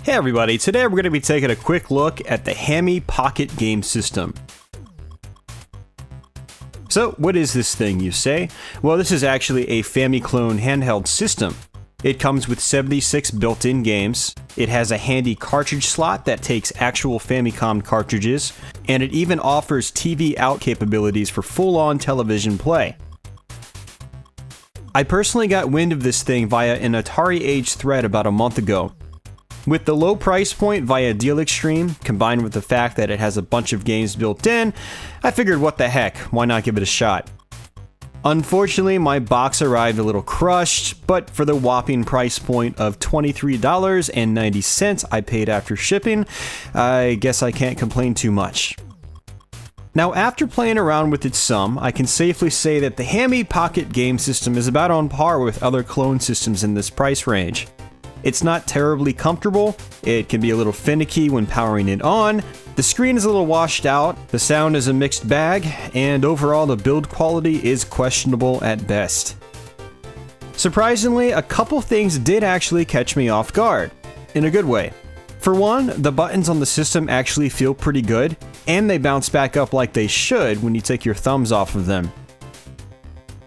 Hey everybody, today we're going to be taking a quick look at the HAMY Pocket Game system. So what is this thing, you say? Well, this is actually a Famiclone handheld system. It comes with 76 built-in games, it has a handy cartridge slot that takes actual Famicom cartridges, and it even offers TV out capabilities for full-on television play. I personally got wind of this thing via an Atari Age thread about a month ago. With the low price point via Deal Extreme, combined with the fact that it has a bunch of games built in, I figured what the heck, why not give it a shot? Unfortunately, my box arrived a little crushed, but for the whopping price point of $23.90 I paid after shipping, I guess I can't complain too much. Now, after playing around with it some, I can safely say that the HAMY Pocket Game system is about on par with other clone systems in this price range. It's not terribly comfortable, it can be a little finicky when powering it on, the screen is a little washed out, the sound is a mixed bag, and overall the build quality is questionable at best. Surprisingly, a couple things did actually catch me off guard, in a good way. For one, the buttons on the system actually feel pretty good, and they bounce back up like they should when you take your thumbs off of them.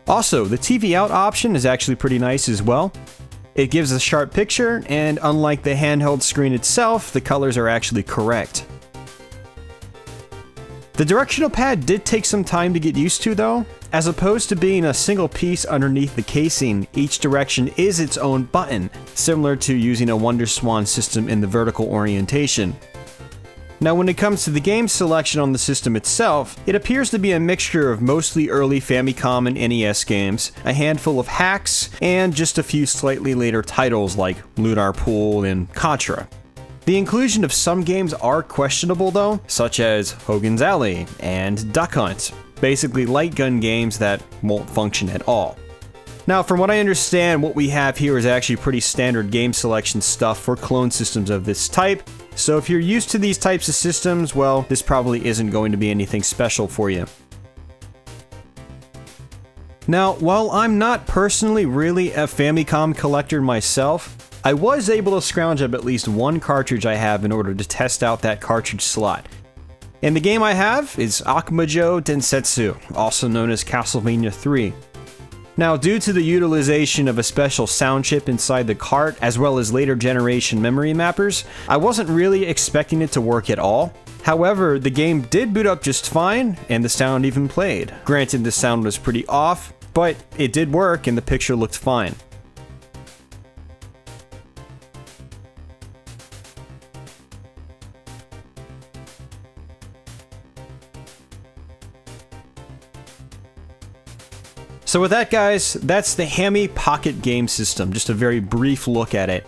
Also, the TV out option is actually pretty nice as well. It gives a sharp picture, and unlike the handheld screen itself, the colors are actually correct. The directional pad did take some time to get used to though. As opposed to being a single piece underneath the casing, each direction is its own button, similar to using a WonderSwan system in the vertical orientation. Now when it comes to the game selection on the system itself, it appears to be a mixture of mostly early Famicom and NES games, a handful of hacks, and just a few slightly later titles like Lunar Pool and Contra. The inclusion of some games are questionable though, such as Hogan's Alley and Duck Hunt, basically light gun games that won't function at all. Now, from what I understand, what we have here is actually pretty standard game selection stuff for clone systems of this type, so if you're used to these types of systems, well, this probably isn't going to be anything special for you. Now, while I'm not personally really a Famicom collector myself, I was able to scrounge up at least one cartridge I have in order to test out that cartridge slot. And the game I have is Akumajo Densetsu, also known as Castlevania 3. Now, due to the utilization of a special sound chip inside the cart, as well as later generation memory mappers, I wasn't really expecting it to work at all. However, the game did boot up just fine, and the sound even played. Granted, the sound was pretty off, but it did work and the picture looked fine. So with that guys, that's the HAMY Pocket Game system, just a very brief look at it.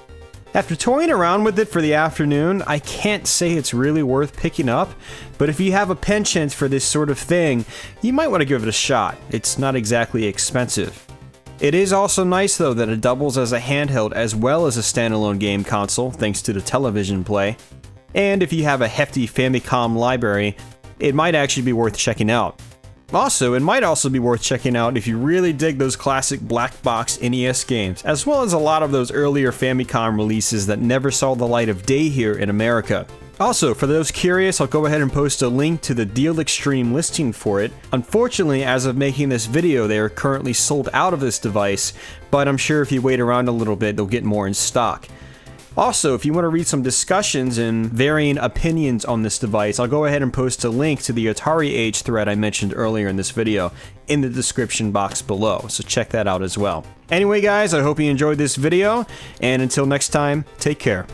After toying around with it for the afternoon, I can't say it's really worth picking up, but if you have a penchant for this sort of thing, you might want to give it a shot. It's not exactly expensive. It is also nice though that it doubles as a handheld as well as a standalone game console, thanks to the television play. And if you have a hefty Famicom library, it might actually be worth checking out. Also, it might also be worth checking out if you really dig those classic black box NES games, as well as a lot of those earlier Famicom releases that never saw the light of day here in America. Also, for those curious, I'll go ahead and post a link to the Deal Extreme listing for it. Unfortunately, as of making this video, they are currently sold out of this device, but I'm sure if you wait around a little bit, they'll get more in stock. Also, if you want to read some discussions and varying opinions on this device, I'll go ahead and post a link to the Atari Age thread I mentioned earlier in this video in the description box below, so check that out as well. Anyway guys, I hope you enjoyed this video, and until next time, take care.